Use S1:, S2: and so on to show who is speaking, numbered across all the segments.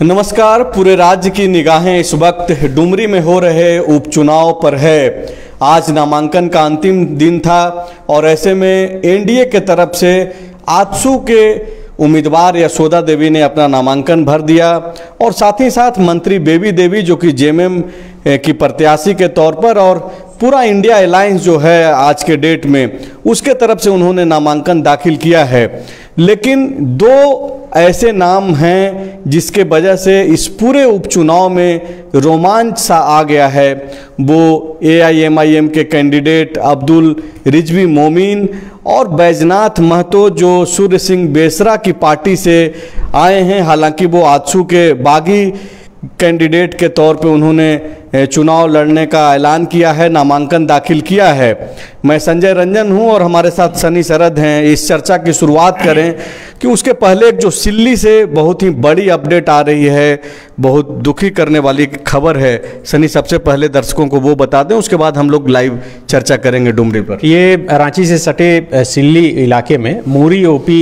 S1: नमस्कार। पूरे राज्य की निगाहें इस वक्त डुमरी में हो रहे उपचुनाव पर है। आज नामांकन का अंतिम दिन था और ऐसे में एनडीए के तरफ से आजसू के उम्मीदवार यशोदा देवी ने अपना नामांकन भर दिया और साथ ही साथ मंत्री बेबी देवी जो कि जेएमएम की प्रत्याशी के तौर पर और पूरा इंडिया अलायंस जो है आज के डेट में उसके तरफ से उन्होंने नामांकन दाखिल किया है। लेकिन दो ऐसे नाम हैं जिसके वजह से इस पूरे उपचुनाव में रोमांच सा आ गया है। वो एआईएमआईएम के कैंडिडेट अब्दुल रिजवी मोमीन और बैजनाथ महतो जो सूर्य सिंह बेसरा की पार्टी से आए हैं। हालांकि वो आजसू के बागी कैंडिडेट के तौर पे उन्होंने चुनाव लड़ने का ऐलान किया है, नामांकन दाखिल किया है। मैं संजय रंजन हूं और हमारे साथ सनी शरद हैं। इस चर्चा की शुरुआत करें कि उसके पहले एक जो सिल्ली से बहुत ही बड़ी अपडेट आ रही है, बहुत दुखी करने वाली खबर है। सनी सबसे पहले दर्शकों को वो बता दें, उसके बाद हम लोग लाइव चर्चा करेंगे डुमरी पर।
S2: ये रांची से सटे सिल्ली इलाके में मूरी ओपी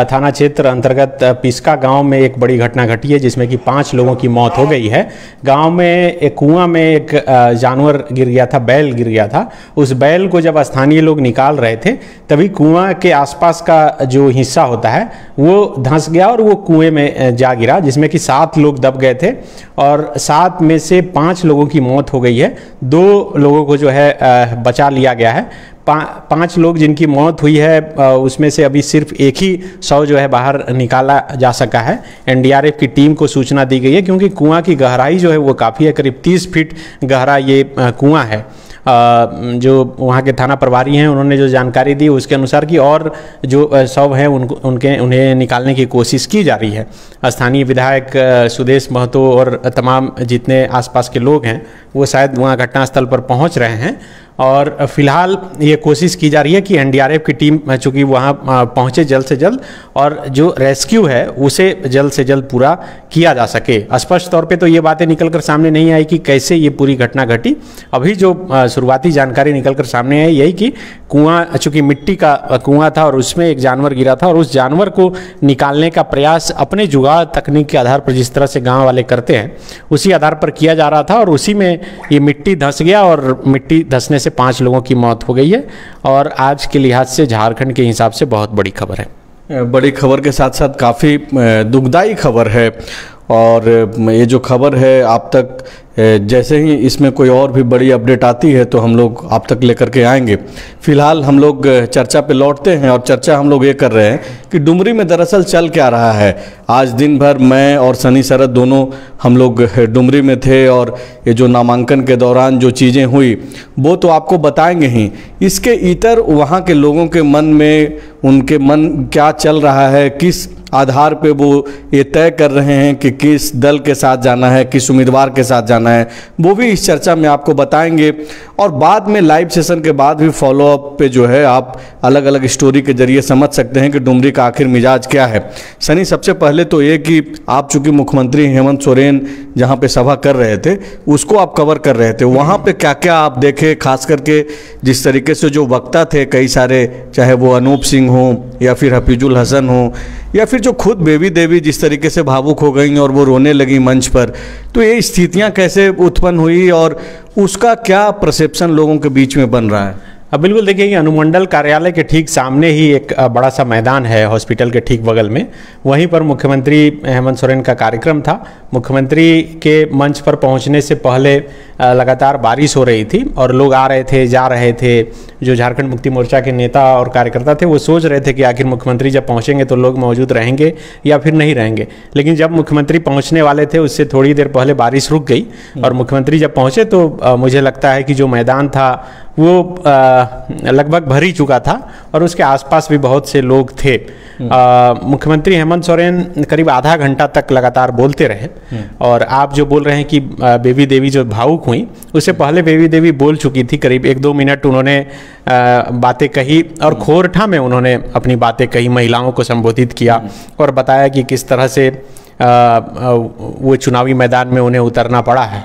S2: थाना क्षेत्र अंतर्गत पिस्का गांव में एक बड़ी घटना घटी है जिसमें कि 5 लोगों की मौत हो गई है। गांव में एक कुआं में एक जानवर गिर गया था, बैल गिर गया था। उस बैल को जब स्थानीय लोग निकाल रहे थे तभी कुआं के आसपास का जो हिस्सा होता है वो धंस गया और वो कुएं में जा गिरा, जिसमें कि 7 लोग दब गए थे और 7 में से 5 लोगों की मौत हो गई है। 2 लोगों को जो है बचा लिया गया है। 5 लोग जिनकी मौत हुई है उसमें से अभी सिर्फ एक ही शव जो है बाहर निकाला जा सका है। एनडीआरएफ की टीम को सूचना दी गई है क्योंकि कुआं की गहराई जो है वो काफ़ी है, करीब 30 फीट गहरा ये कुआं है। जो वहाँ के थाना प्रभारी हैं उन्होंने जो जानकारी दी उसके अनुसार कि और जो शव हैं उन्हें निकालने की कोशिश की जा रही है। स्थानीय विधायक सुदेश महतो और तमाम जितने आसपास के लोग हैं वो शायद वहाँ घटनास्थल पर पहुँच रहे हैं और फिलहाल ये कोशिश की जा रही है कि एनडीआरएफ की टीम चूँकि वहाँ पहुँचे जल्द से जल्द और जो रेस्क्यू है उसे जल्द से जल्द पूरा किया जा सके। स्पष्ट तौर पे तो ये बातें निकल कर सामने नहीं आई कि कैसे ये पूरी घटना घटी। अभी जो शुरुआती जानकारी निकल कर सामने आई यही कि कुआं चूँकि मिट्टी का कुआं था और उसमें एक जानवर गिरा था और उस जानवर को निकालने का प्रयास अपने जुगाड़ तकनीक के आधार पर जिस तरह से गाँव वाले करते हैं उसी आधार पर किया जा रहा था और उसी में ये मिट्टी धंस गया और मिट्टी धंसने 5 लोगों की मौत हो गई है और आज के लिहाज से झारखंड के हिसाब से बहुत बड़ी खबर है।
S1: बड़ी खबर के साथ साथ काफ़ी दुखदाई खबर है और ये जो खबर है आप तक जैसे ही इसमें कोई और भी बड़ी अपडेट आती है तो हम लोग आप तक लेकर के आएंगे। फिलहाल हम लोग चर्चा पे लौटते हैं और चर्चा हम लोग ये कर रहे हैं कि डुमरी में दरअसल चल क्या रहा है। आज दिन भर मैं और सनी शरद दोनों हम लोग डुमरी में थे और ये जो नामांकन के दौरान जो चीज़ें हुई वो तो आपको बताएंगे ही। इसके इतर वहाँ के लोगों के मन में उनके मन क्या चल रहा है, किस आधार पे वो ये तय कर रहे हैं कि किस दल के साथ जाना है, किस उम्मीदवार के साथ जाना है, वो भी इस चर्चा में आपको बताएंगे। और बाद में लाइव सेशन के बाद भी फॉलोअप पे जो है आप अलग अलग स्टोरी के जरिए समझ सकते हैं कि डुमरी का आखिर मिजाज क्या है। सनी सबसे पहले तो ये कि आप चूंकि मुख्यमंत्री हेमंत सोरेन जहाँ पे सभा कर रहे थे उसको आप कवर कर रहे थे, वहाँ पे क्या क्या आप देखे, खास करके जिस तरीके से जो वक्ता थे कई सारे, चाहे वो अनूप सिंह हो या फिर हफीजुल हसन हो या फिर जो खुद बेबी देवी जिस तरीके से भावुक हो गई और वो रोने लगी मंच पर, तो ये स्थितियां कैसे उत्पन्न हुई और उसका क्या परसेप्शन लोगों के बीच में बन रहा है?
S2: अब बिल्कुल देखिए कि अनुमंडल कार्यालय के ठीक सामने ही एक बड़ा सा मैदान है हॉस्पिटल के ठीक बगल में। वहीं पर मुख्यमंत्री हेमंत सोरेन का कार्यक्रम था। मुख्यमंत्री के मंच पर पहुंचने से पहले लगातार बारिश हो रही थी और लोग आ रहे थे जा रहे थे। जो झारखंड मुक्ति मोर्चा के नेता और कार्यकर्ता थे वो सोच रहे थे कि आखिर मुख्यमंत्री जब पहुँचेंगे तो लोग मौजूद रहेंगे या फिर नहीं रहेंगे। लेकिन जब मुख्यमंत्री पहुँचने वाले थे उससे थोड़ी देर पहले बारिश रुक गई और मुख्यमंत्री जब पहुँचे तो मुझे लगता है कि जो मैदान था वो लगभग भर ही चुका था और उसके आसपास भी बहुत से लोग थे। मुख्यमंत्री हेमंत सोरेन करीब आधा घंटा तक लगातार बोलते रहे और आप जो बोल रहे हैं कि बेबी देवी जो भावुक हुई, उससे पहले बेबी देवी बोल चुकी थी। करीब 1-2 मिनट उन्होंने बातें कही और खोरठा में उन्होंने अपनी बातें कही, महिलाओं को संबोधित किया और बताया कि किस तरह से वो चुनावी मैदान में उन्हें उतरना पड़ा है।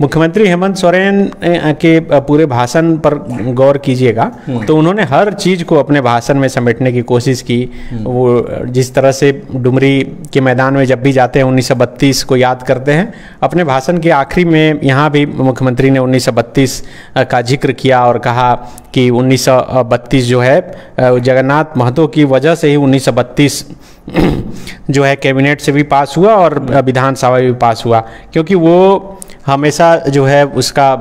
S2: मुख्यमंत्री हेमंत सोरेन के पूरे भाषण पर गौर कीजिएगा तो उन्होंने हर चीज़ को अपने भाषण में समेटने की कोशिश की। वो जिस तरह से डुमरी के मैदान में जब भी जाते हैं 1932 को याद करते हैं। अपने भाषण के आखिरी में यहाँ भी मुख्यमंत्री ने 1932 का जिक्र किया और कहा कि 1932 जो है जगन्नाथ महतो की वजह से ही 1932 जो है कैबिनेट से भी पास हुआ और विधानसभा भी पास हुआ, क्योंकि वो हमेशा जो है उसका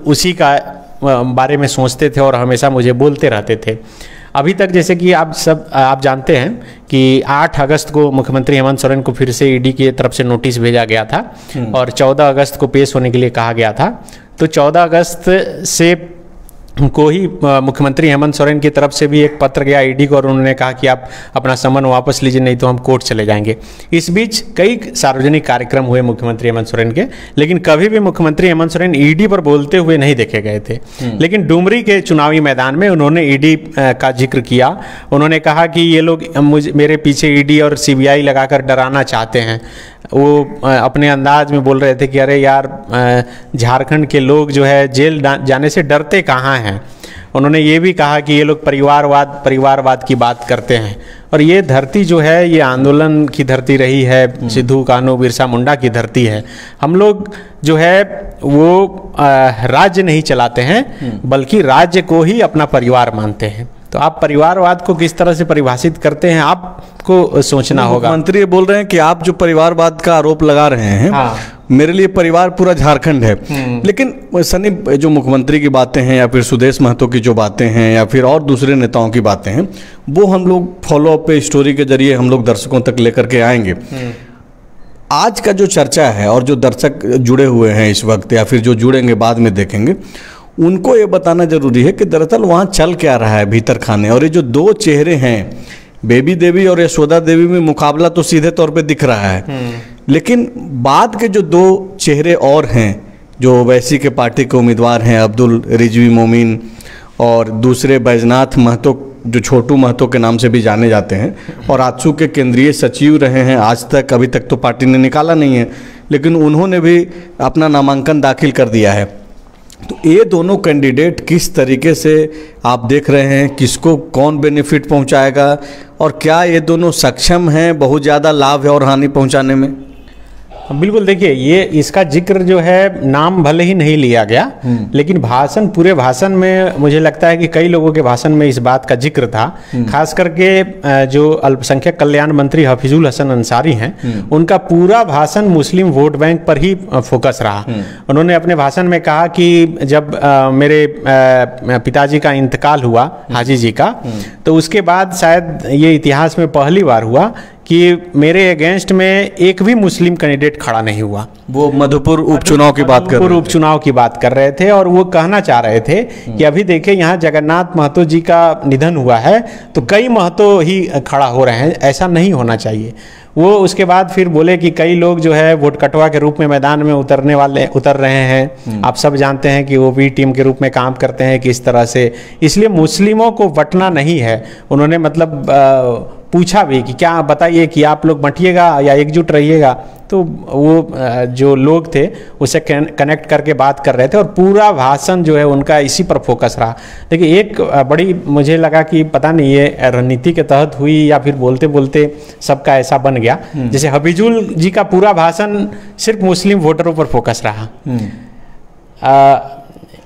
S2: उसी का बारे में सोचते थे और हमेशा मुझे बोलते रहते थे। अभी तक जैसे कि आप जानते हैं कि 8 अगस्त को मुख्यमंत्री हेमंत सोरेन को फिर से ईडी की तरफ से नोटिस भेजा गया था और 14 अगस्त को पेश होने के लिए कहा गया था। तो 14 अगस्त से को ही मुख्यमंत्री हेमंत सोरेन की तरफ से भी एक पत्र गया ईडी को और उन्होंने कहा कि आप अपना समन वापस लीजिए, नहीं तो हम कोर्ट चले जाएंगे। इस बीच कई सार्वजनिक कार्यक्रम हुए मुख्यमंत्री हेमंत सोरेन के, लेकिन कभी भी मुख्यमंत्री हेमंत सोरेन ईडी पर बोलते हुए नहीं देखे गए थे। लेकिन डुमरी के चुनावी मैदान में उन्होंने ईडी का जिक्र किया। उन्होंने कहा कि ये लोग मेरे पीछे ईडी और सीबीआई लगाकर डराना चाहते हैं। वो अपने अंदाज में बोल रहे थे कि अरे यार, झारखंड के लोग जो है जेल जाने से डरते कहाँ हैं। उन्होंने ये भी कहा कि ये लोग परिवारवाद की बात करते हैं और ये धरती जो है ये आंदोलन की धरती रही है, सिद्धू कान्हू बिरसा मुंडा की धरती है। हम लोग जो है वो राज्य नहीं चलाते हैं बल्कि राज्य को ही अपना परिवार मानते हैं। तो आप परिवारवाद को किस तरह से परिभाषित करते हैं, आपको सोचना होगा।
S1: मुख्यमंत्री ये बोल रहे हैं कि आप जो परिवारवाद का आरोप लगा रहे हैं, हाँ, मेरे लिए परिवार पूरा झारखंड है। लेकिन सनी, जो मुख्यमंत्री की बातें हैं या फिर सुदेश महतो की जो बातें हैं या फिर और दूसरे नेताओं की बातें हैं, वो हम लोग फॉलो अप पे स्टोरी के जरिए हम लोग दर्शकों तक लेकर के आएंगे। आज का जो चर्चा है और जो दर्शक जुड़े हुए हैं इस वक्त या फिर जो जुड़ेंगे बाद में देखेंगे, उनको ये बताना जरूरी है कि दरअसल वहाँ चल क्या रहा है भीतर खाने। और ये जो 2 चेहरे हैं, बेबी देवी और यशोदा देवी में मुकाबला तो सीधे तौर पे दिख रहा है, लेकिन बाद के जो 2 चेहरे और हैं, जो वैसी के पार्टी के उम्मीदवार हैं अब्दुल रिजवी मोमिन और दूसरे बैजनाथ महतो जो छोटू महतो के नाम से भी जाने जाते हैं और आजसू के केंद्रीय सचिव रहे हैं आज तक, अभी तक तो पार्टी ने निकाला नहीं है, लेकिन उन्होंने भी अपना नामांकन दाखिल कर दिया है। तो ये दोनों कैंडिडेट किस तरीके से आप देख रहे हैं, किसको कौन बेनिफिट पहुंचाएगा और क्या ये दोनों सक्षम हैं बहुत ज़्यादा लाभ और हानि पहुंचाने में?
S2: बिल्कुल, देखिए ये इसका जिक्र जो है नाम भले ही नहीं लिया गया, लेकिन पूरे भाषण में मुझे लगता है कि कई लोगों के भाषण में इस बात का जिक्र था। खास करके जो अल्पसंख्यक कल्याण मंत्री हफीजुल हसन अंसारी हैं, उनका पूरा भाषण मुस्लिम वोट बैंक पर ही फोकस रहा। उन्होंने अपने भाषण में कहा कि जब मेरे पिताजी का इंतकाल हुआ, हाजी जी का, तो उसके बाद शायद ये इतिहास में पहली बार हुआ कि मेरे अगेंस्ट में एक भी मुस्लिम कैंडिडेट खड़ा नहीं हुआ।
S1: वो मधुपुर उपचुनाव की बात कर रहे थे और वो कहना चाह रहे थे कि अभी देखिए यहाँ जगन्नाथ महतो जी का निधन हुआ है तो कई महतो ही खड़ा हो रहे हैं, ऐसा नहीं होना चाहिए। वो उसके बाद फिर बोले कि कई लोग जो है वोट कटवा के रूप में मैदान में उतर रहे हैं। आप सब जानते हैं कि वो भी टीम के रूप में काम करते हैं किस तरह से, इसलिए मुस्लिमों को बंटना नहीं है। उन्होंने मतलब पूछा भी कि क्या बताइए कि आप लोग बंटिएगा या एकजुट रहिएगा, तो वो जो लोग थे उसे कनेक्ट करके बात कर रहे थे और पूरा भाषण जो है उनका इसी पर फोकस रहा। देखिए एक बड़ी मुझे लगा कि पता नहीं ये रणनीति के तहत हुई या फिर बोलते बोलते सबका ऐसा बन गया। जैसे हफीजुल जी का पूरा भाषण सिर्फ मुस्लिम वोटरों पर फोकस रहा।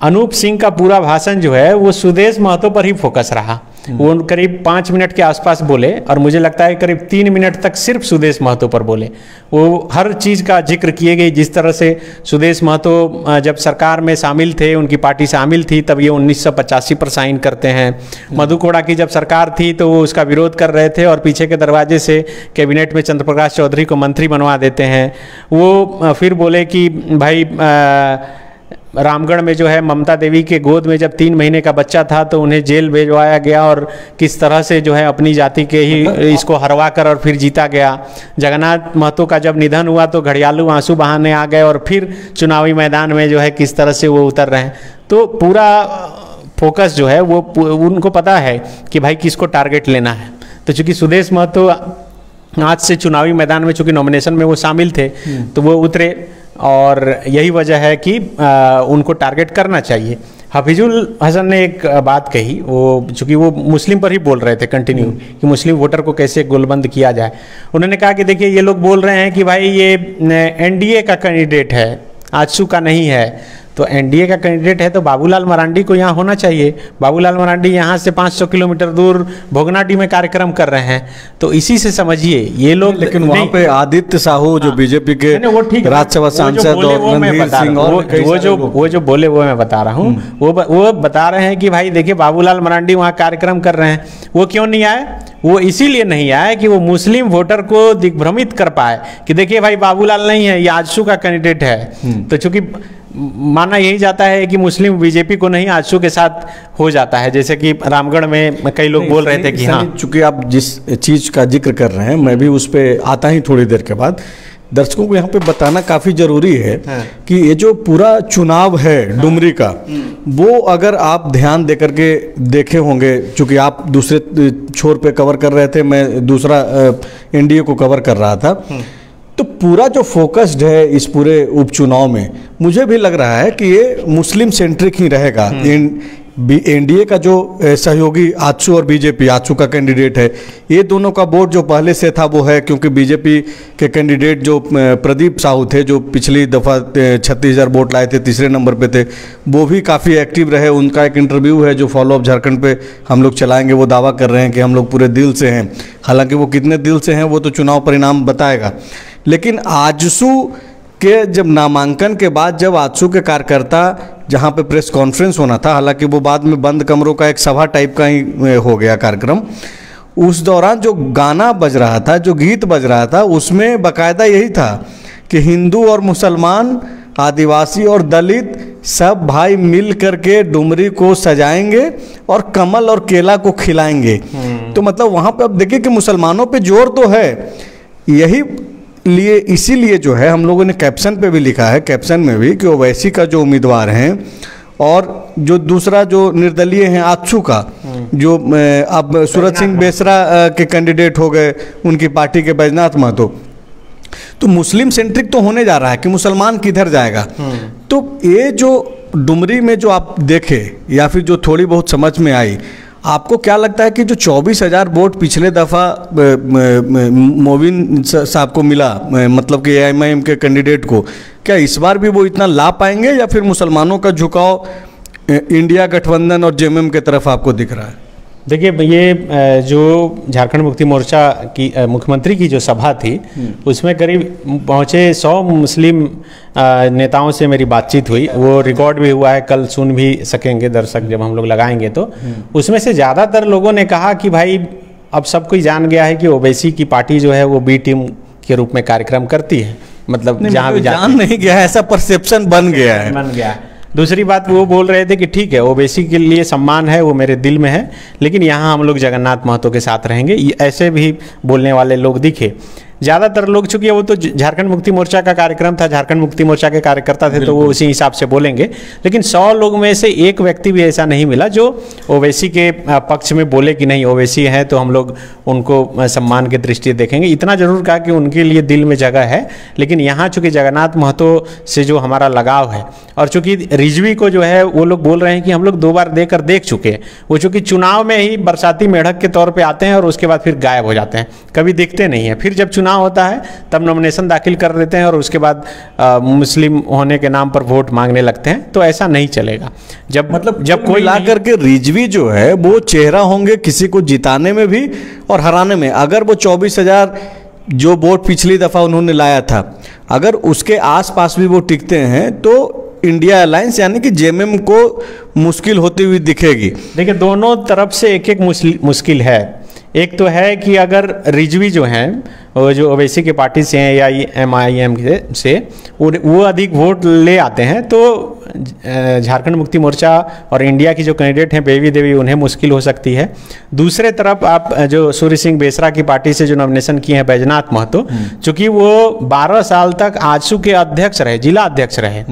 S1: अनूप सिंह का पूरा भाषण जो है वो सुदेश महतो पर ही फोकस रहा। वो करीब 5 मिनट के आसपास बोले और मुझे लगता है करीब 3 मिनट तक सिर्फ सुदेश महतो पर बोले। वो हर चीज़ का जिक्र किए गए, जिस तरह से सुदेश महतो जब सरकार में शामिल थे, उनकी पार्टी शामिल थी, तब ये 1985 पर साइन करते हैं। मधु कोड़ा की जब सरकार थी तो वो उसका विरोध कर रहे थे और पीछे के दरवाजे से कैबिनेट में चंद्र प्रकाश चौधरी को मंत्री बनवा देते हैं। वो फिर बोले कि भाई रामगढ़ में जो है ममता देवी के गोद में जब 3 महीने का बच्चा था तो उन्हें जेल भेजवाया गया और किस तरह से जो है अपनी जाति के ही इसको हरवा कर और फिर जीता गया। जगन्नाथ महतो का जब निधन हुआ तो घड़ियालू आंसू बहाने आ गए और फिर चुनावी मैदान में जो है किस तरह से वो उतर रहे हैं। तो पूरा फोकस जो है वो उनको पता है कि भाई किसको टारगेट लेना है। तो चूंकि सुदेश महतो आज से चुनावी मैदान में चूंकि नॉमिनेशन में वो शामिल थे तो वो उतरे और यही वजह है कि उनको टारगेट करना चाहिए।
S2: हफीजुल हसन ने एक बात कही, वो चूंकि वो मुस्लिम पर ही बोल रहे थे कंटिन्यू कि मुस्लिम वोटर को कैसे गोलबंद किया जाए। उन्होंने कहा कि देखिए ये लोग बोल रहे हैं कि भाई ये एनडीए का कैंडिडेट है, आजसू का नहीं है। तो एनडीए का कैंडिडेट है तो बाबूलाल मरांडी को यहाँ होना चाहिए। बाबूलाल मरांडी यहाँ से 500 किलोमीटर दूर भोगनाडी में कार्यक्रम कर रहे हैं। तो इसी से समझिए ये लोग,
S1: लेकिन वहाँ पे आदित्य साहू जो बीजेपी के राज्यसभा सांसद और रणधीर सिंह और
S2: वो जो बोले वो मैं बता रहा हूँ। वो बता रहे हैं कि भाई देखिए बाबूलाल मरांडी वहाँ कार्यक्रम कर रहे हैं। वो क्यों नहीं आए? वो इसीलिए नहीं आए कि वो मुस्लिम वोटर को दिग्भ्रमित कर पाए कि देखिए भाई बाबूलाल नहीं है, ये आजसू का कैंडिडेट है। तो चूंकि माना यही जाता है कि मुस्लिम बीजेपी को नहीं आजसू के साथ हो जाता है, जैसे कि रामगढ़ में कई लोग बोल रहे थे कि हाँ,
S1: चूंकि आप जिस चीज का जिक्र कर रहे हैं मैं भी उस पर आता ही थोड़ी देर के बाद। दर्शकों को यहाँ पे बताना काफी जरूरी है कि ये जो पूरा चुनाव है डुमरी का, वो अगर आप ध्यान दे करके देखे होंगे, चूंकि आप दूसरे छोर पे कवर कर रहे थे, मैं दूसरा एनडीए को कवर कर रहा था, तो पूरा जो फोकस्ड है इस पूरे उपचुनाव में मुझे भी लग रहा है कि ये मुस्लिम सेंट्रिक ही रहेगा। एनडीए का जो सहयोगी आजसू और बीजेपी, आजसू का कैंडिडेट है, ये दोनों का वोट जो पहले से था वो है, क्योंकि बीजेपी के कैंडिडेट जो प्रदीप साहू थे जो पिछली दफ़ा 36,000 वोट लाए थे, तीसरे नंबर पे थे, वो भी काफ़ी एक्टिव रहे। उनका एक इंटरव्यू है जो फॉलो अप झारखंड पे हम लोग चलाएंगे। वो दावा कर रहे हैं कि हम लोग पूरे दिल से हैं। हालांकि वो कितने दिल से हैं वो तो चुनाव परिणाम बताएगा। लेकिन आजसू के जब नामांकन के बाद जब आजसू के कार्यकर्ता, जहां पे प्रेस कॉन्फ्रेंस होना था, हालांकि वो बाद में बंद कमरों का एक सभा टाइप का ही हो गया कार्यक्रम, उस दौरान जो गाना बज रहा था, जो गीत बज रहा था, उसमें बाकायदा यही था कि हिंदू और मुसलमान, आदिवासी और दलित सब भाई मिल करके डुमरी को सजाएंगे और कमल और केला को खिलाएंगे। तो मतलब वहाँ पे अब देखिए कि मुसलमानों पे जोर तो है। यही लिए इसीलिए जो है हम लोगों ने कैप्शन पे भी लिखा है, कैप्शन में भी, कि ओवैसी का जो उम्मीदवार हैं और जो दूसरा जो निर्दलीय हैं आजसू का, जो अब सूरज सिंह बेसरा के कैंडिडेट हो गए उनकी पार्टी के बैजनाथ महतो, तो मुस्लिम सेंट्रिक तो होने जा रहा है कि मुसलमान किधर जाएगा। तो ये जो डुमरी में जो आप देखे या फिर जो थोड़ी बहुत समझ में आई, आपको क्या लगता है कि जो 24,000 वोट पिछले दफ़ा मोबिन साहब को मिला, मतलब कि एआईएमआईएम के कैंडिडेट को, क्या इस बार भी वो इतना ला पाएंगे या फिर मुसलमानों का झुकाव इंडिया गठबंधन और जेएमएम के तरफ आपको दिख रहा है?
S2: देखिए ये जो झारखंड मुक्ति मोर्चा की मुख्यमंत्री की जो सभा थी उसमें करीब पहुँचे 100 मुस्लिम नेताओं से मेरी बातचीत हुई। वो रिकॉर्ड भी हुआ है, कल सुन भी सकेंगे दर्शक जब हम लोग लगाएंगे। तो उसमें से ज़्यादातर लोगों ने कहा कि भाई अब सब कोई जान गया है कि ओवैसी की पार्टी जो है वो बी टीम के रूप में कार्यक्रम करती है। मतलब जहाँ भी
S1: जान नहीं गया है, ऐसा परसेप्शन बन गया है।
S2: दूसरी बात वो बोल रहे थे कि ठीक है ओवैसी के लिए सम्मान है, वो मेरे दिल में है, लेकिन यहाँ हम लोग जगन्नाथ महतो के साथ रहेंगे, ऐसे भी बोलने वाले लोग दिखे। ज़्यादातर लोग, चूंकि वो तो झारखंड मुक्ति मोर्चा का कार्यक्रम था, झारखंड मुक्ति मोर्चा के कार्यकर्ता थे, तो वो उसी हिसाब से बोलेंगे। लेकिन 100 लोग में से एक व्यक्ति भी ऐसा नहीं मिला जो ओवैसी के पक्ष में बोले कि नहीं ओवैसी है तो हम लोग उनको सम्मान की दृष्टि देखेंगे। इतना जरूर कहा कि उनके लिए दिल में जगह है। लेकिन यहाँ चूँकि जगन्नाथ महतो से जो हमारा लगाव है, और चूँकि रिजवी को जो है वो लोग बोल रहे हैं कि हम लोग 2 बार देकर देख चुके हैं, वो चूँकि चुनाव में ही बरसाती मेढक के तौर पर आते हैं और उसके बाद फिर गायब हो जाते हैं, कभी दिखते नहीं हैं। फिर जब चुनाव होता है तब नॉमिनेशन दाखिल कर देते हैं और उसके बाद मुस्लिम होने के नाम पर वोट मांगने लगते हैं। तो ऐसा नहीं चलेगा। जब कोई
S1: ला करके रिजवी जो है वो चेहरा होंगे किसी को जिताने में भी और हराने में। अगर वो 24,000 जो वोट पिछली दफा उन्होंने लाया था, अगर उसके आसपास भी वो टिकते हैं तो इंडिया अलायंस यानी कि जेएमएम को मुश्किल होती हुई दिखेगी।
S2: देखिए दोनों तरफ से एक एक मुश्किल है। एक तो है कि अगर रिजवी जो हैं वो जो ओवैसी की पार्टी से हैं या एमआईएम से वो अधिक वोट ले आते हैं तो झारखंड मुक्ति मोर्चा और इंडिया की जो कैंडिडेट हैं बेबी देवी उन्हें मुश्किल हो सकती है। दूसरे तरफ आप जो सूर्य सिंह बेसरा की पार्टी से जो नॉमिनेशन किए हैं बैजनाथ महतो, चूंकि वो 12 साल तक आजसू के अध्यक्ष रहे, जिला अध्यक्ष रहे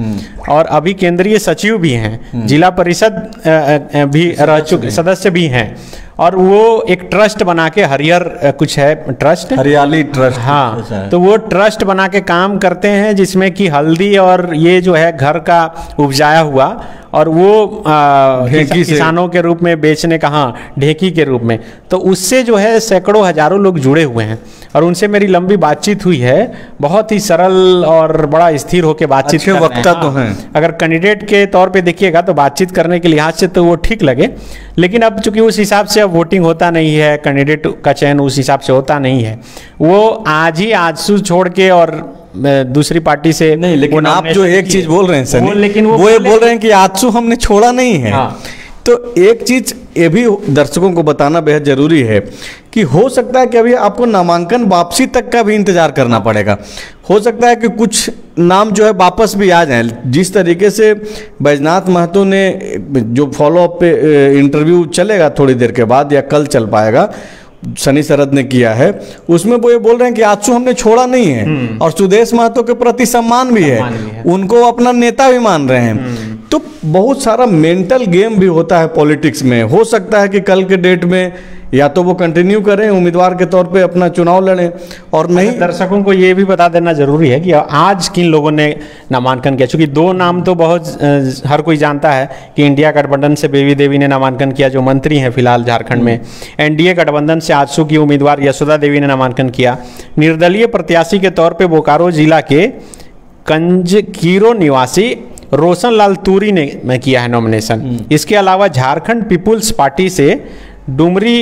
S2: और अभी केंद्रीय सचिव भी हैं, जिला परिषद भी रह चुके, सदस्य भी हैं, और वो एक ट्रस्ट बना के हरियर कुछ है ट्रस्ट,
S1: हरियाली ट्रस्ट।
S2: हाँ, तो वो ट्रस्ट बना के काम करते हैं जिसमें कि हल्दी और ये जो है घर का उपजाया हुआ और वो किसानों के रूप में बेचने का, हाँ, ढेकी के रूप में। तो उससे जो है सैकड़ों हजारों लोग जुड़े हुए हैं और उनसे मेरी लंबी बातचीत हुई है। बहुत ही सरल और बड़ा स्थिर होकर बातचीत कर रहे हैं।
S1: वक्ता तो हैं।
S2: अगर कैंडिडेट के तौर पे देखिएगा तो बातचीत करने के लिहाज से तो वो ठीक लगे, लेकिन अब चूंकि उस हिसाब से अब वोटिंग होता नहीं है, कैंडिडेट का चयन उस हिसाब से होता नहीं है, वो आज ही आजसू छोड़ के और दूसरी पार्टी से
S1: नहीं। लेकिन आप जो एक चीज बोल रहे हैं सर,
S2: लेकिन
S1: वो ये बोल रहे हैं कि आजसू हमने छोड़ा नहीं है।
S2: हाँ।
S1: तो एक चीज ये भी दर्शकों को बताना बेहद जरूरी है कि हो सकता है कि अभी आपको नामांकन वापसी तक का भी इंतजार करना पड़ेगा। हो सकता है कि कुछ नाम जो है वापस भी आ जाएं। जिस तरीके से बैजनाथ महतो ने जो फॉलोअप पे इंटरव्यू चलेगा थोड़ी देर के बाद या कल चल पाएगा, शनि शरद ने किया है, उसमें वो ये बोल रहे हैं कि आजसू हमने छोड़ा नहीं है और सुदेश महतो के प्रति सम्मान भी है, उनको अपना नेता भी मान रहे हैं। तो बहुत सारा मेंटल गेम भी होता है पॉलिटिक्स में। हो सकता है कि कल के डेट में या तो वो कंटिन्यू करें उम्मीदवार के तौर पे अपना चुनाव लड़ें, और नहीं।
S2: दर्शकों को ये भी बता देना जरूरी है कि आज किन लोगों ने नामांकन किया, क्योंकि दो नाम तो बहुत हर कोई जानता है कि इंडिया गठबंधन से बेबी देवी ने नामांकन किया, जो मंत्री हैं फिलहाल झारखंड में। एनडीए गठबंधन से आजसू की उम्मीदवार यशोदा देवी ने नामांकन किया। निर्दलीय प्रत्याशी के तौर पर बोकारो जिला के कंजकीरो निवासी रोशन लाल तूरी ने किया है नॉमिनेशन। इसके अलावा झारखंड पीपुल्स पार्टी से डुमरी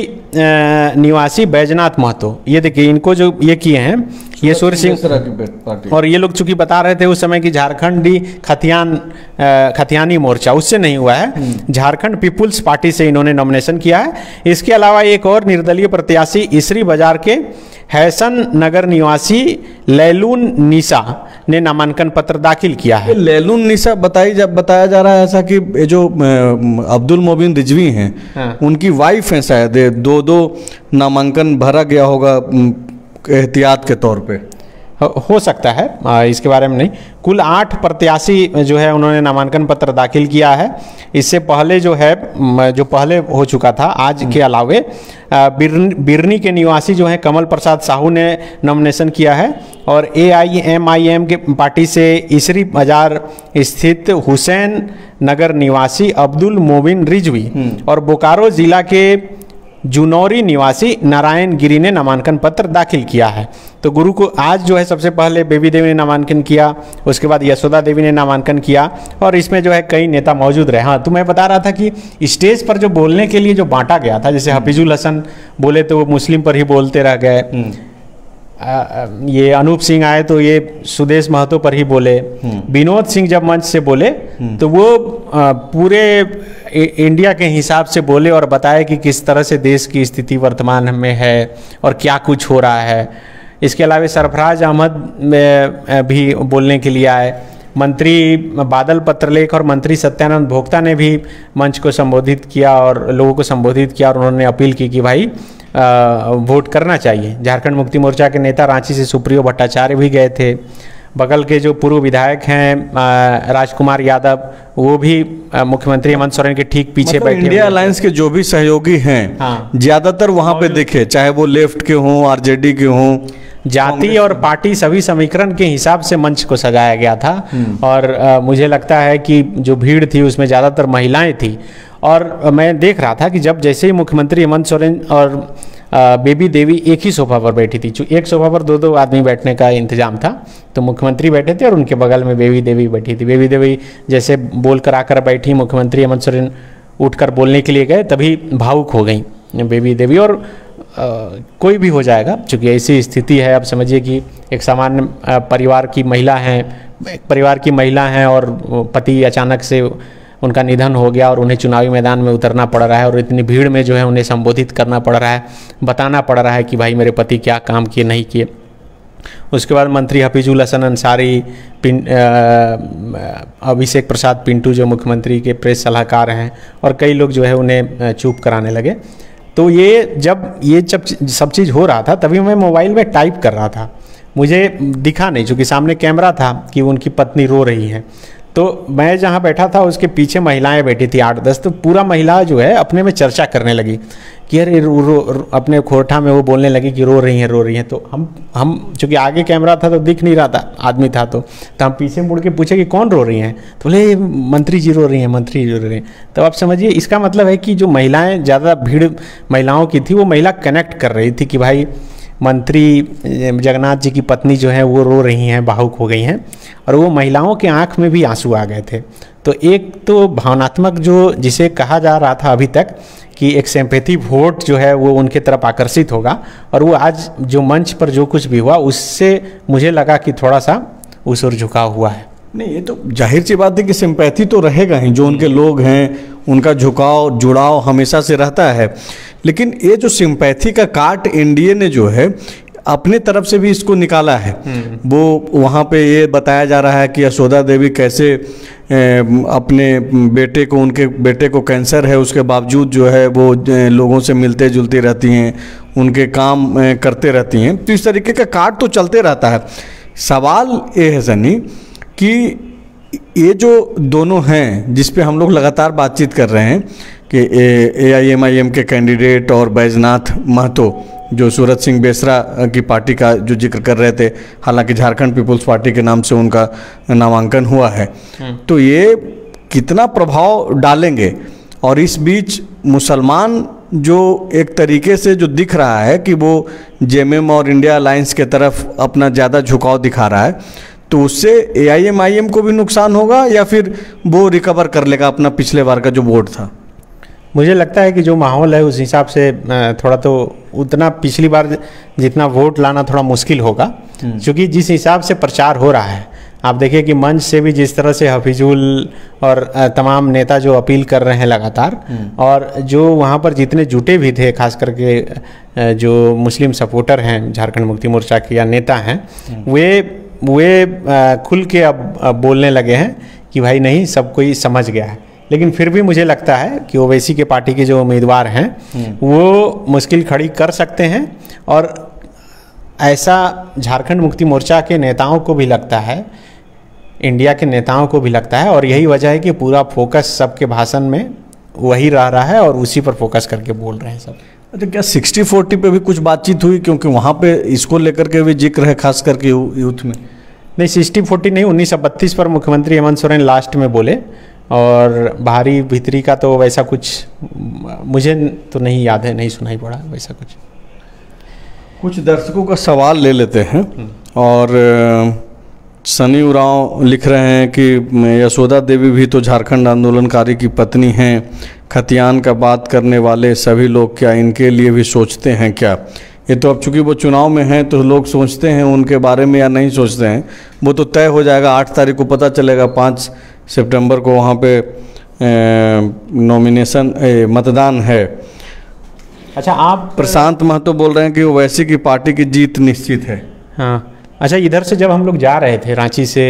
S2: निवासी बैजनाथ महतो, ये देखिए इनको जो ये किए हैं, ये सूर्य सिंह, और ये लोग चूंकि बता रहे थे उस समय कि झारखंडी खतियानी मोर्चा, उससे नहीं हुआ है, झारखंड पीपुल्स पार्टी से इन्होंने नॉमिनेशन किया है। इसके अलावा एक और निर्दलीय प्रत्याशी इसरी बाजार के हैसन नगर निवासी लैलून निशा ने नामांकन पत्र दाखिल किया है।
S1: लैलून निशा बताया जा रहा है ऐसा कि ये जो अब्दुल मोबिन रिजवी हैं,
S2: हाँ।
S1: उनकी वाइफ हैं शायद, दो नामांकन भरा गया होगा एहतियात के तौर पे।
S2: हो सकता है, इसके बारे में नहीं। कुल 8 प्रत्याशी जो है उन्होंने नामांकन पत्र दाखिल किया है। इससे पहले जो है, जो पहले हो चुका था आज के अलावे बिरनी के निवासी जो है कमल प्रसाद साहू ने नॉमिनेशन किया है, और AIMIM के पार्टी से इसरी बाजार स्थित हुसैन नगर निवासी अब्दुल मोबिन रिजवी और बोकारो जिला के जुनौरी निवासी नारायण गिरी ने नामांकन पत्र दाखिल किया है। तो गुरु को आज जो है सबसे पहले बेबी देवी ने नामांकन किया, उसके बाद यशोदा देवी ने नामांकन किया, और इसमें जो है कई नेता मौजूद रहे। हाँ, तो मैं बता रहा था कि स्टेज पर जो बोलने के लिए जो बांटा गया था, जैसे हफीजुल हसन बोले तो वो मुस्लिम पर ही बोलते रह गए, ये अनूप सिंह आए तो ये सुदेश महतो पर ही बोले, विनोद सिंह जब मंच से बोले तो वो पूरे इंडिया के हिसाब से बोले और बताए कि किस तरह से देश की स्थिति वर्तमान में है और क्या कुछ हो रहा है। इसके अलावा सरफराज अहमद भी बोलने के लिए आए, मंत्री बादल पत्रलेख और मंत्री सत्यानंद भोक्ता ने भी मंच को संबोधित किया और लोगों को संबोधित किया, और उन्होंने अपील की कि भाई वोट करना चाहिए। झारखंड मुक्ति मोर्चा के नेता रांची से सुप्रियो भट्टाचार्य भी गए थे। बगल के जो पूर्व विधायक हैं राजकुमार यादव, वो भी मुख्यमंत्री हेमंत सोरेन के ठीक पीछे बैठे।
S1: इंडिया अलायंस के जो भी सहयोगी हैं,
S2: हाँ,
S1: ज्यादातर वहां पे दिखे, चाहे वो लेफ्ट के हों, आरजेडी के हों।
S2: जाति और पार्टी सभी समीकरण के हिसाब से मंच को सजाया गया था, और मुझे लगता है कि जो भीड़ थी उसमें ज़्यादातर महिलाएं थी। और मैं देख रहा था कि जब जैसे ही मुख्यमंत्री हेमंत सोरेन और बेबी देवी एक ही सोफा पर बैठी थी, एक सोफा पर दो आदमी बैठने का इंतजाम था, तो मुख्यमंत्री बैठे थे और उनके बगल में बेबी देवी बैठी थी। बेबी देवी जैसे बोल कर आकर बैठी, मुख्यमंत्री हेमंत सोरेन उठकर बोलने के लिए गए, तभी भावुक हो गई बेबी देवी। और कोई भी हो जाएगा, क्योंकि ऐसी स्थिति है। अब समझिए कि एक सामान्य परिवार की महिला हैं और पति अचानक से उनका निधन हो गया और उन्हें चुनावी मैदान में उतरना पड़ रहा है, और इतनी भीड़ में जो है उन्हें संबोधित करना पड़ रहा है, बताना पड़ रहा है कि भाई मेरे पति क्या काम किए नहीं किए। उसके बाद मंत्री हफीजुल हसन अंसारी, अभिषेक प्रसाद पिंटू जो मुख्यमंत्री के प्रेस सलाहकार हैं, और कई लोग जो है उन्हें चुप कराने लगे। तो जब सब चीज़ हो रहा था, तभी मैं मोबाइल में टाइप कर रहा था, मुझे दिखा नहीं, चूँकि सामने कैमरा था कि उनकी पत्नी रो रही है। तो मैं जहाँ बैठा था उसके पीछे महिलाएं बैठी थी 8-10, तो पूरा महिला जो है अपने में चर्चा करने लगी कि अरे अपने खोरठा में वो बोलने लगी कि रो रही हैं। तो हम चूँकि आगे कैमरा था तो दिख नहीं रहा था, आदमी था तो हम पीछे मुड़ के पूछे कि कौन रो रही हैं, तो बोले मंत्री जी रो रही हैं, मंत्री जी रो रही हैं। तो आप समझिए इसका मतलब है कि जो महिलाएँ, ज़्यादा भीड़ महिलाओं की थी, वो महिला कनेक्ट कर रही थी कि भाई मंत्री जगन्नाथ जी की पत्नी जो है वो रो रही हैं, भावुक हो गई हैं, और वो महिलाओं के आंख में भी आंसू आ गए थे। तो एक तो भावनात्मक जो जिसे कहा जा रहा था अभी तक कि एक सिंपैथी वोट जो है वो उनके तरफ आकर्षित होगा, और वो आज जो मंच पर जो कुछ भी हुआ उससे मुझे लगा कि थोड़ा सा उस ओर झुकाव हुआ है।
S1: नहीं, ये तो जाहिर सी बात है कि सिंपैथी तो रहेगा ही, जो उनके लोग हैं उनका झुकाव जुड़ाव हमेशा से रहता है। लेकिन ये जो सिंपैथी का काट एनडीए ने जो है अपने तरफ से भी इसको निकाला है। वो वहाँ पे ये बताया जा रहा है कि यशोदा देवी कैसे अपने बेटे को, उनके बेटे को कैंसर है, उसके बावजूद जो है वो लोगों से मिलते जुलती रहती हैं, उनके काम करते रहती हैं। तो इस तरीके का काट तो चलते रहता है। सवाल ये है सनी कि ये जो दोनों हैं जिस पे हम लोग लगातार बातचीत कर रहे हैं कि AIMIM के कैंडिडेट और बैजनाथ महतो जो सूरज सिंह बेसरा की पार्टी का जो जिक्र कर रहे थे, हालांकि झारखंड पीपुल्स पार्टी के नाम से उनका नामांकन हुआ है, तो ये कितना प्रभाव डालेंगे। और इस बीच मुसलमान जो एक तरीके से जो दिख रहा है कि वो JMM और इंडिया अलायंस के तरफ अपना ज़्यादा झुकाव दिखा रहा है, तो उससे AIMIM को भी नुकसान होगा या फिर वो रिकवर कर लेगा अपना पिछले बार का जो वोट था?
S2: मुझे लगता है कि जो माहौल है उस हिसाब से थोड़ा तो उतना पिछली बार जितना वोट लाना थोड़ा मुश्किल होगा, क्योंकि जिस हिसाब से प्रचार हो रहा है, आप देखिए कि मंच से भी जिस तरह से हफीजुल और तमाम नेता जो अपील कर रहे हैं लगातार, और जो वहाँ पर जितने जुटे भी थे, खास करके जो मुस्लिम सपोर्टर हैं झारखंड मुक्ति मोर्चा के या नेता हैं, वे खुल के अब बोलने लगे हैं कि भाई नहीं, सब कोई समझ गया है। लेकिन फिर भी मुझे लगता है कि ओवैसी के पार्टी के जो उम्मीदवार हैं वो मुश्किल खड़ी कर सकते हैं, और ऐसा झारखंड मुक्ति मोर्चा के नेताओं को भी लगता है, इंडिया के नेताओं को भी लगता है, और यही वजह है कि पूरा फोकस सबके भाषण में वही रहा है और उसी पर फोकस करके बोल रहे हैं सब।
S1: अच्छा, क्या 60-40 पे भी कुछ बातचीत हुई? क्योंकि वहाँ पे इसको लेकर के भी जिक्र है, खास करके यूथ में।
S2: नहीं, 60-40 नहीं, 1932 पर मुख्यमंत्री हेमंत सोरेन लास्ट में बोले, और बाहरी भीतरी का तो वैसा कुछ मुझे तो नहीं याद है, नहीं सुनाई पड़ा वैसा कुछ।
S1: कुछ दर्शकों का सवाल ले लेते हैं। और सनी उरांव लिख रहे हैं कि यशोदा देवी भी तो झारखंड आंदोलनकारी की पत्नी हैं। खतियान का बात करने वाले सभी लोग क्या इनके लिए भी सोचते हैं क्या? ये तो अब चूंकि वो चुनाव में हैं तो लोग सोचते हैं उनके बारे में या नहीं सोचते हैं, वो तो तय हो जाएगा। 8 तारीख को पता चलेगा, 5 सितंबर को वहाँ पे नॉमिनेशन मतदान है।
S2: अच्छा, आप
S1: प्रशांत महतो बोल रहे हैं कि ओवैसी की पार्टी की जीत निश्चित है।
S2: हाँ, अच्छा, इधर से जब हम लोग जा रहे थे रांची से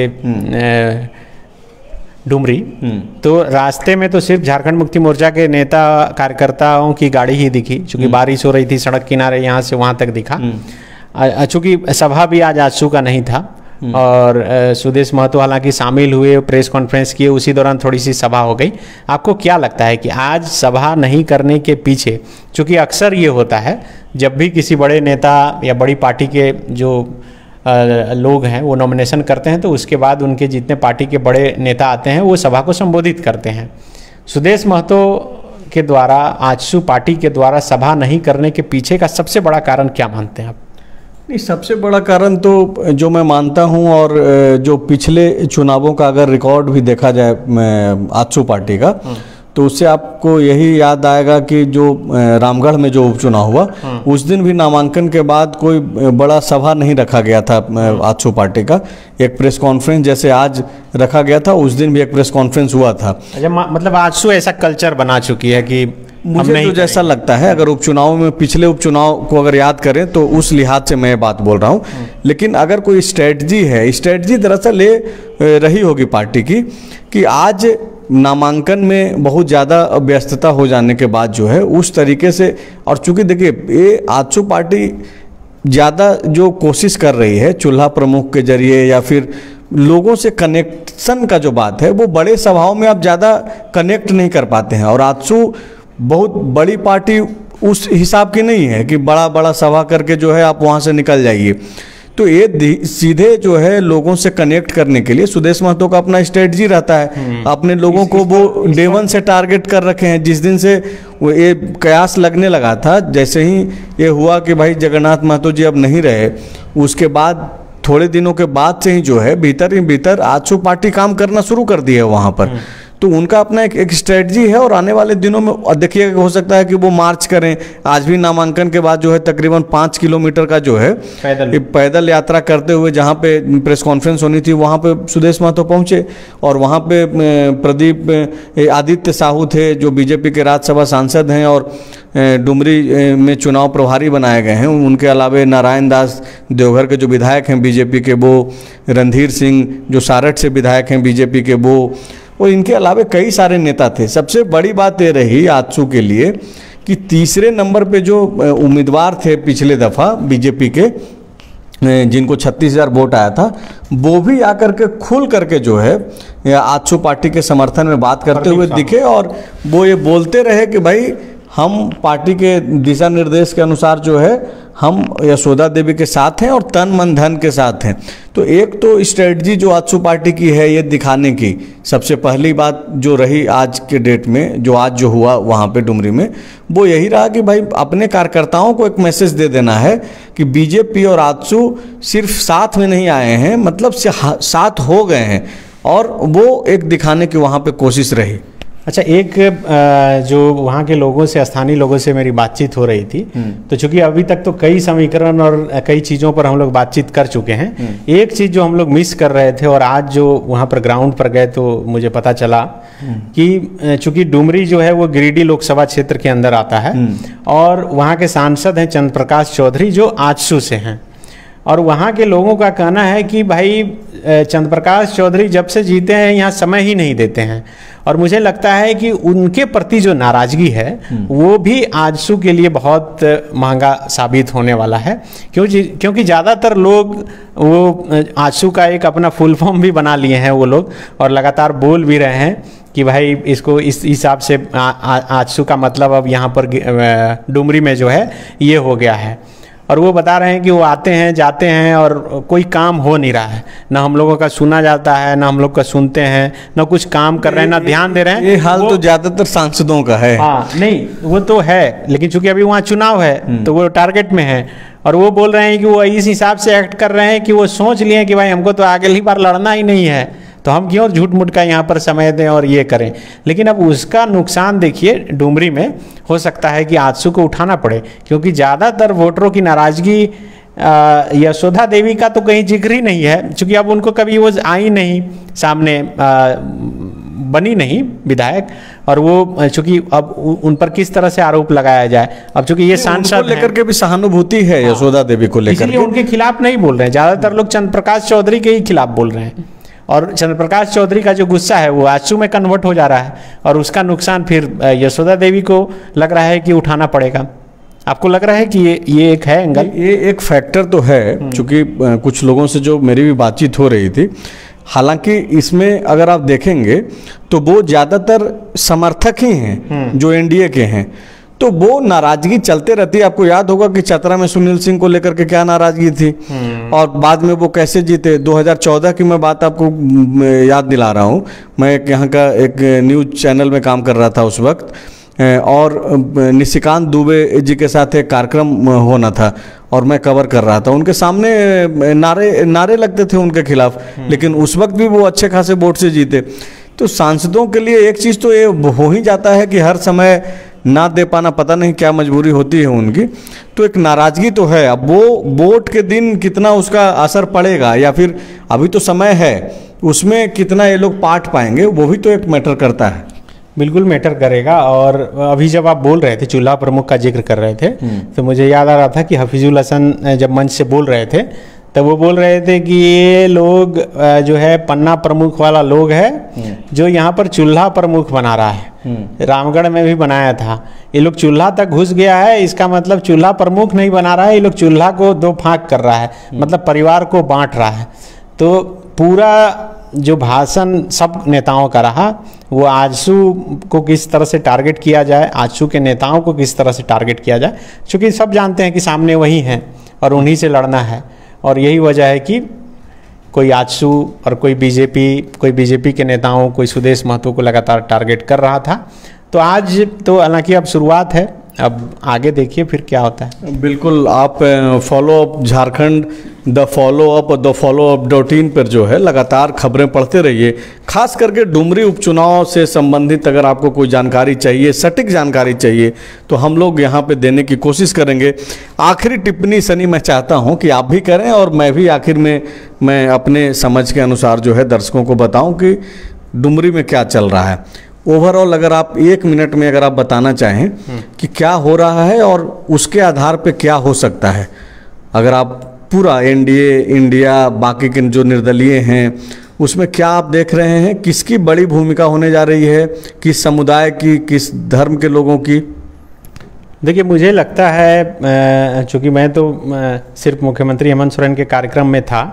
S2: डुमरी, तो रास्ते में तो सिर्फ झारखंड मुक्ति मोर्चा के नेता कार्यकर्ताओं की गाड़ी ही दिखी, चूँकि बारिश हो रही थी, सड़क किनारे यहाँ से वहाँ तक दिखा। चूँकि सभा भी आज आजसू का नहीं था, और सुदेश महतो हालांकि शामिल हुए, प्रेस कॉन्फ्रेंस किए, उसी दौरान थोड़ी सी सभा हो गई। आपको क्या लगता है कि आज सभा नहीं करने के पीछे, चूँकि अक्सर ये होता है जब भी किसी बड़े नेता या बड़ी पार्टी के जो लोग हैं वो नॉमिनेशन करते हैं, तो उसके बाद उनके जितने पार्टी के बड़े नेता आते हैं वो सभा को संबोधित करते हैं। सुदेश महतो के द्वारा, आजसू पार्टी के द्वारा सभा नहीं करने के पीछे का सबसे बड़ा कारण क्या मानते हैं आप?
S1: नहीं, सबसे बड़ा कारण तो जो मैं मानता हूं, और जो पिछले चुनावों का अगर रिकॉर्ड भी देखा जाए आजसू पार्टी का, तो उससे आपको यही याद आएगा कि जो रामगढ़ में जो उपचुनाव हुआ, उस दिन भी नामांकन के बाद कोई बड़ा सभा नहीं रखा गया था आजसू पार्टी का। एक प्रेस कॉन्फ्रेंस जैसे आज रखा गया था, उस दिन भी एक प्रेस कॉन्फ्रेंस हुआ था।
S2: अच्छा, मतलब आजसू ऐसा कल्चर बना चुकी है कि
S1: मुझे तो जैसा लगता है, अगर उपचुनाव में पिछले उपचुनाव को अगर याद करें तो उस लिहाज से मैं बात बोल रहा हूँ। लेकिन अगर कोई स्ट्रेटजी है, स्ट्रेटजी दरअसल ये रही होगी पार्टी की कि आज नामांकन में बहुत ज़्यादा व्यस्तता हो जाने के बाद जो है उस तरीके से, और चूंकि देखिए ये आजसू पार्टी ज़्यादा जो कोशिश कर रही है चूल्हा प्रमुख के जरिए या फिर लोगों से कनेक्ट कनेक्शन का जो बात है वो बड़े सभाओं में आप ज़्यादा कनेक्ट नहीं कर पाते हैं, और आजसू बहुत बड़ी पार्टी उस हिसाब की नहीं है कि बड़ा बड़ा सभा करके जो है आप वहाँ से निकल जाइए। तो ये सीधे जो है लोगों से कनेक्ट करने के लिए सुदेश महतो का अपना स्ट्रेटजी रहता है। अपने लोगों को वो डे वन से टारगेट कर रखे हैं। जिस दिन से वो ये कयास लगने लगा था, जैसे ही ये हुआ कि भाई जगन्नाथ महतो जी अब नहीं रहे, उसके बाद थोड़े दिनों के बाद से ही जो है भीतर ही भीतर आजसू पार्टी काम करना शुरू कर दी है वहाँ पर। तो उनका अपना एक स्ट्रेटजी है, और आने वाले दिनों में देखिएगा हो सकता है कि वो मार्च करें। आज भी नामांकन के बाद जो है तकरीबन 5 किलोमीटर का जो है पैदल यात्रा करते हुए जहाँ पे प्रेस कॉन्फ्रेंस होनी थी वहाँ पे सुदेश महतो पहुँचे, और वहाँ पे प्रदीप आदित्य साहू थे जो बीजेपी के राज्यसभा सांसद हैं और डुमरी में चुनाव प्रभारी बनाए गए हैं। उनके अलावे नारायण दास देवघर के जो विधायक हैं बीजेपी के, वो रणधीर सिंह जो सारठ से विधायक हैं बीजेपी के, वो और इनके अलावे कई सारे नेता थे। सबसे बड़ी बात ये रही आजसू के लिए कि तीसरे नंबर पे जो उम्मीदवार थे पिछले दफ़ा बीजेपी के, जिनको 36,000 वोट आया था, वो भी आकर के खुल करके जो है आजसू पार्टी के समर्थन में बात करते हुए दिखे, और वो ये बोलते रहे कि भाई हम पार्टी के दिशा निर्देश के अनुसार जो है हम यशोदा देवी के साथ हैं और तन मन धन के साथ हैं। तो एक तो स्ट्रेटजी जो आजसू पार्टी की है ये दिखाने की सबसे पहली बात जो रही आज के डेट में, जो आज जो हुआ वहाँ पे डुमरी में, वो यही रहा कि भाई अपने कार्यकर्ताओं को एक मैसेज दे देना है कि बीजेपी और आजसू सिर्फ साथ में नहीं आए हैं, मतलब साथ हो गए हैं, और वो एक दिखाने की वहाँ पे कोशिश रही।
S2: अच्छा, एक जो वहाँ के लोगों से, स्थानीय लोगों से मेरी बातचीत हो रही थी, तो चूंकि अभी तक तो कई समीकरण और कई चीज़ों पर हम लोग बातचीत कर चुके हैं, एक चीज़ जो हम लोग मिस कर रहे थे और आज जो वहाँ पर ग्राउंड पर गए तो मुझे पता चला कि चूंकि डुमरी जो है वो गिरिडीह लोकसभा क्षेत्र के अंदर आता है, और वहाँ के सांसद हैं चंद्र प्रकाश चौधरी जो आजसू से हैं, और वहाँ के लोगों का कहना है कि भाई चंद्र प्रकाश चौधरी जब से जीते हैं यहाँ समय ही नहीं देते हैं, और मुझे लगता है कि उनके प्रति जो नाराज़गी है वो भी आजसू के लिए बहुत महंगा साबित होने वाला है, क्योंकि ज़्यादातर लोग वो आजसू का एक अपना फुल फॉर्म भी बना लिए हैं वो लोग, और लगातार बोल भी रहे हैं कि भाई इसको इस हिसाब से आजसू का मतलब अब यहाँ पर डुमरी में जो है ये हो गया है। और वो बता रहे हैं कि वो आते हैं जाते हैं और कोई काम हो नहीं रहा है, ना हम लोगों का सुना जाता है, ना हम लोग का सुनते हैं, ना कुछ काम कर रहे हैं, ना ध्यान दे रहे हैं।
S1: ये हाल तो ज़्यादातर सांसदों का है।
S2: हाँ, नहीं वो तो है, लेकिन चूंकि अभी वहाँ चुनाव है तो वो टारगेट में है, और वो बोल रहे हैं कि वो इस हिसाब से एक्ट कर रहे हैं कि वो सोच लिए कि भाई हमको तो अगली बार लड़ना ही नहीं है, तो हम क्यों झूठ मूठ का यहाँ पर समय दें और ये करें। लेकिन अब उसका नुकसान देखिए डुमरी में हो सकता है कि आजसू को उठाना पड़े, क्योंकि ज़्यादातर वोटरों की नाराज़गी यशोदा देवी का तो कहीं जिक्र ही नहीं है, क्योंकि अब उनको कभी वो आई नहीं सामने, बनी नहीं विधायक, और वो चूंकि अब उन पर किस तरह से आरोप लगाया जाए, अब चूंकि ये सांसद
S1: लेकर के भी सहानुभूति है यशोदा देवी को लेकर,
S2: इसलिए उनके खिलाफ नहीं बोल रहे हैं। ज़्यादातर लोग चंद्र प्रकाश चौधरी के ही खिलाफ बोल रहे हैं, और चंद्र प्रकाश चौधरी का जो गुस्सा है वो आजसू में कन्वर्ट हो जा रहा है, और उसका नुकसान फिर यशोदा देवी को लग रहा है कि उठाना पड़ेगा। आपको लग रहा है कि ये एक है एंगल,
S1: ये एक फैक्टर तो है, क्योंकि कुछ लोगों से जो मेरी भी बातचीत हो रही थी, हालांकि इसमें अगर आप देखेंगे तो वो ज़्यादातर समर्थक ही हैं जो एनडीए के हैं, तो वो नाराजगी चलते रहती है। आपको याद होगा कि चतरा में सुनील सिंह को लेकर के क्या नाराजगी थी, और बाद में वो कैसे जीते। 2014 की मैं बात आपको याद दिला रहा हूँ, मैं यहाँ का एक न्यूज़ चैनल में काम कर रहा था उस वक्त, और निशिकांत दुबे जी के साथ एक कार्यक्रम होना था और मैं कवर कर रहा था। उनके सामने नारे लगते थे उनके खिलाफ, लेकिन उस वक्त भी वो अच्छे खासे वोट से जीते। तो सांसदों के लिए एक चीज़ तो ये हो ही जाता है कि हर समय ना दे पाना, पता नहीं क्या मजबूरी होती है उनकी, तो एक नाराज़गी तो है। अब वो वोट के दिन कितना उसका असर पड़ेगा, या फिर अभी तो समय है उसमें कितना ये लोग पाट पाएंगे, वो भी तो एक मैटर करता है।
S2: बिल्कुल मैटर करेगा। और अभी जब आप बोल रहे थे, चूल्हा प्रमुख का जिक्र कर रहे थे, तो मुझे याद आ रहा था कि हफीजुल हसन जब मंच से बोल रहे थे तब वो बोल रहे थे कि ये लोग जो है पन्ना प्रमुख वाला लोग है जो यहाँ पर चूल्हा प्रमुख बना रहा है। रामगढ़ में भी बनाया था, ये लोग चूल्हा तक घुस गया है, इसका मतलब चूल्हा प्रमुख नहीं बना रहा है, ये लोग चूल्हा को दो फांक कर रहा है, मतलब परिवार को बांट रहा है। तो पूरा जो भाषण सब नेताओं का रहा वो आजसू को किस तरह से टारगेट किया जाए, आजसू के नेताओं को किस तरह से टारगेट किया जाए, क्योंकि सब जानते हैं कि सामने वही हैं और उन्हीं से लड़ना है। और यही वजह है कि कोई आजसू और कोई बीजेपी के नेताओं, कोई सुदेश महतो को लगातार टारगेट कर रहा था। तो आज तो हालांकि अब शुरुआत है, अब आगे देखिए फिर क्या होता है।
S1: बिल्कुल, आप follow up Jharkhand the follow up .in पर जो है लगातार खबरें पढ़ते रहिए। खास करके डुमरी उपचुनाव से संबंधित अगर आपको कोई जानकारी चाहिए, सटीक जानकारी चाहिए, तो हम लोग यहाँ पे देने की कोशिश करेंगे। आखिरी टिप्पणी सनी मैं चाहता हूँ कि आप भी करें और मैं भी आखिर में मैं अपने समझ के अनुसार जो है दर्शकों को बताऊँ कि डुमरी में क्या चल रहा है। ओवरऑल अगर आप 1 मिनट में अगर आप बताना चाहें कि क्या हो रहा है और उसके आधार पे क्या हो सकता है, अगर आप पूरा एनडीए, इंडिया, बाकी के जो निर्दलीय हैं उसमें क्या आप देख रहे हैं, किसकी बड़ी भूमिका होने जा रही है, किस समुदाय की, किस धर्म के लोगों की?
S2: देखिए, मुझे लगता है चूँकि मैं तो सिर्फ मुख्यमंत्री हेमंत सोरेन के कार्यक्रम में था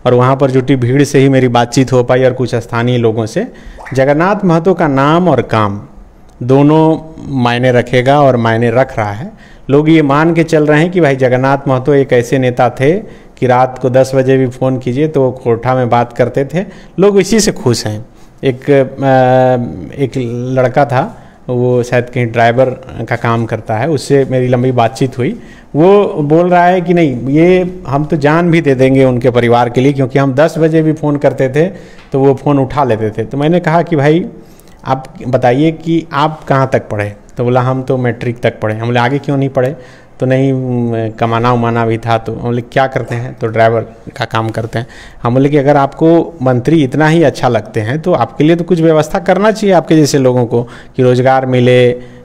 S2: और वहाँ पर जुटी भीड़ से ही मेरी बातचीत हो पाई और कुछ स्थानीय लोगों से। जगन्नाथ महतो का नाम और काम दोनों मायने रखेगा और मायने रख रहा है। लोग ये मान के चल रहे हैं कि भाई जगन्नाथ महतो एक ऐसे नेता थे कि रात को 10 बजे भी फ़ोन कीजिए तो वो कोठा में बात करते थे। लोग इसी से खुश हैं। एक लड़का था, वो शायद कहीं ड्राइवर का काम करता है, उससे मेरी लंबी बातचीत हुई। वो बोल रहा है कि नहीं, ये हम तो जान भी दे देंगे उनके परिवार के लिए, क्योंकि हम 10 बजे भी फ़ोन करते थे तो वो फ़ोन उठा लेते थे। तो मैंने कहा कि भाई आप बताइए कि आप कहाँ तक पढ़े? तो बोला हम तो मैट्रिक तक पढ़े। हम बोले आगे क्यों नहीं पढ़े? तो नहीं, कमाना उमाना भी था। तो हम बोले क्या करते हैं? तो ड्राइवर का काम करते हैं। हम बोले कि अगर आपको मंत्री इतना ही अच्छा लगते हैं तो आपके लिए तो कुछ व्यवस्था करना चाहिए आपके जैसे लोगों को, कि रोजगार मिले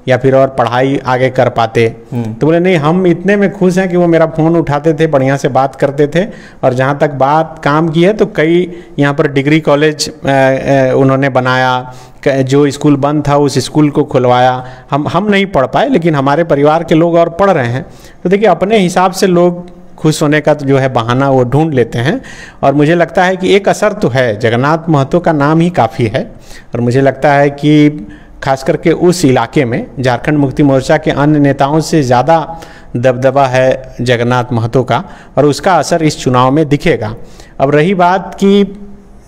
S2: या फिर और पढ़ाई आगे कर पाते। तो बोले नहीं, हम इतने में खुश हैं कि वो मेरा फ़ोन उठाते थे, बढ़िया से बात करते थे, और जहाँ तक बात काम की है तो कई यहाँ पर डिग्री कॉलेज उन्होंने बनाया, जो स्कूल बंद था उस स्कूल को खुलवाया। हम नहीं पढ़ पाए लेकिन हमारे परिवार के लोग और पढ़ रहे हैं। तो देखिए, अपने हिसाब से लोग खुश होने का जो है बहाना वो ढूंढ लेते हैं। और मुझे लगता है कि एक असर तो है, जगन्नाथ महतो का नाम ही काफ़ी है। और मुझे लगता है कि खास करके उस इलाके में झारखंड मुक्ति मोर्चा के अन्य नेताओं से ज़्यादा दबदबा है जगन्नाथ महतो का, और उसका असर इस चुनाव में दिखेगा। अब रही बात कि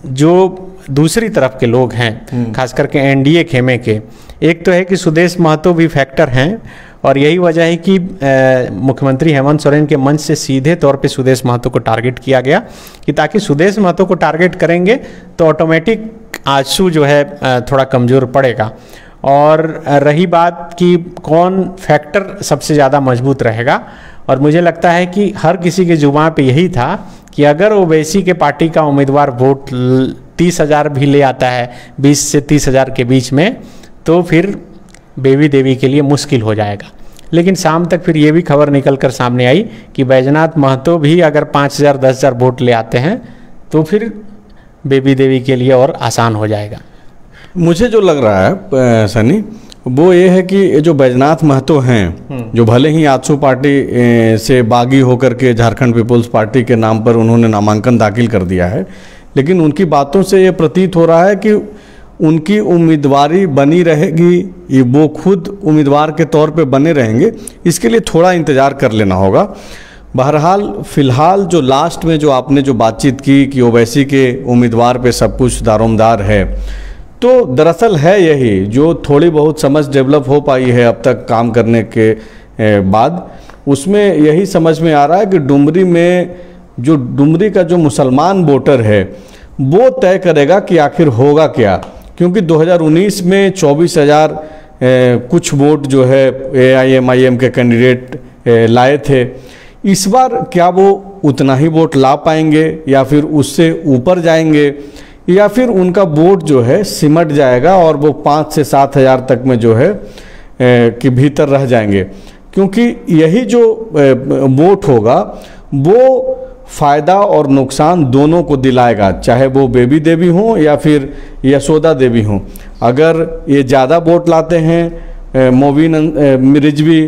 S2: जो दूसरी तरफ के लोग हैं, खास करके एनडीए खेमे के, एक तो है कि सुदेश महतो भी फैक्टर हैं, और यही वजह है कि मुख्यमंत्री हेमंत सोरेन के मंच से सीधे तौर पे सुदेश महतो को टारगेट किया गया, कि ताकि सुदेश महतो को टारगेट करेंगे तो ऑटोमेटिक आजसू जो है थोड़ा कमज़ोर पड़ेगा। और रही बात कि कौन फैक्टर सबसे ज़्यादा मजबूत रहेगा, और मुझे लगता है कि हर किसी के जुबान पे यही था कि अगर ओवैसी के पार्टी का उम्मीदवार वोट 30,000 भी ले आता है, 20 से 30,000 के बीच में, तो फिर बेबी देवी के लिए मुश्किल हो जाएगा। लेकिन शाम तक फिर ये भी खबर निकल कर सामने आई कि बैजनाथ महतो भी अगर 5,000 10,000 वोट ले आते हैं तो फिर बेबी देवी के लिए और आसान हो जाएगा।
S1: मुझे जो लग रहा है सनी, वो ये है कि ये जो बैजनाथ महतो हैं, जो भले ही आजसू पार्टी से बागी होकर के झारखंड पीपुल्स पार्टी के नाम पर उन्होंने नामांकन दाखिल कर दिया है, लेकिन उनकी बातों से ये प्रतीत हो रहा है कि उनकी उम्मीदवारी बनी रहेगी, ये वो खुद उम्मीदवार के तौर पे बने रहेंगे। इसके लिए थोड़ा इंतज़ार कर लेना होगा। बहरहाल फ़िलहाल जो लास्ट में जो आपने जो बातचीत की कि ओवैसी के उम्मीदवार पे सब कुछ दारोमदार है, तो दरअसल है यही जो थोड़ी बहुत समझ डेवलप हो पाई है अब तक काम करने के बाद, उसमें यही समझ में आ रहा है कि डुमरी में जो डुमरी का जो मुसलमान वोटर है वो तय करेगा कि आखिर होगा क्या। क्योंकि 2019 में 24,000 कुछ वोट जो है AIMIM के कैंडिडेट लाए थे। इस बार क्या वो उतना ही वोट ला पाएंगे या फिर उससे ऊपर जाएंगे, या फिर उनका वोट जो है सिमट जाएगा और वो 5 से 7 हज़ार तक में जो है कि भीतर रह जाएंगे। क्योंकि यही जो वोट होगा वो फ़ायदा और नुकसान दोनों को दिलाएगा, चाहे वो बेबी देवी हों या फिर यशोदा देवी हों। अगर ये ज़्यादा वोट लाते हैं मोबिन रिजवी,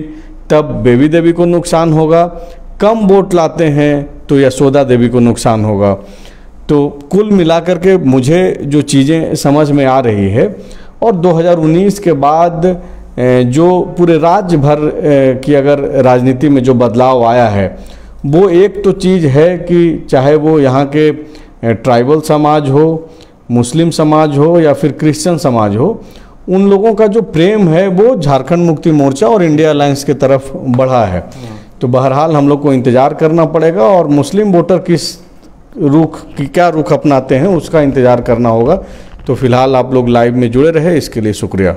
S1: तब बेबी देवी को नुकसान होगा। कम वोट लाते हैं तो यशोदा देवी को नुकसान होगा। तो कुल मिलाकर के मुझे जो चीज़ें समझ में आ रही है, और 2019 के बाद जो पूरे राज्य भर की अगर राजनीति में जो बदलाव आया है, वो एक तो चीज़ है कि चाहे वो यहाँ के ट्राइबल समाज हो, मुस्लिम समाज हो या फिर क्रिश्चियन समाज हो, उन लोगों का जो प्रेम है वो झारखंड मुक्ति मोर्चा और इंडिया अलायंस की तरफ बढ़ा है। तो बहरहाल हम लोग को इंतज़ार करना पड़ेगा और मुस्लिम वोटर क्या रुख अपनाते हैं उसका इंतज़ार करना होगा। तो फिलहाल आप लोग लाइव में जुड़े रहे, इसके लिए शुक्रिया।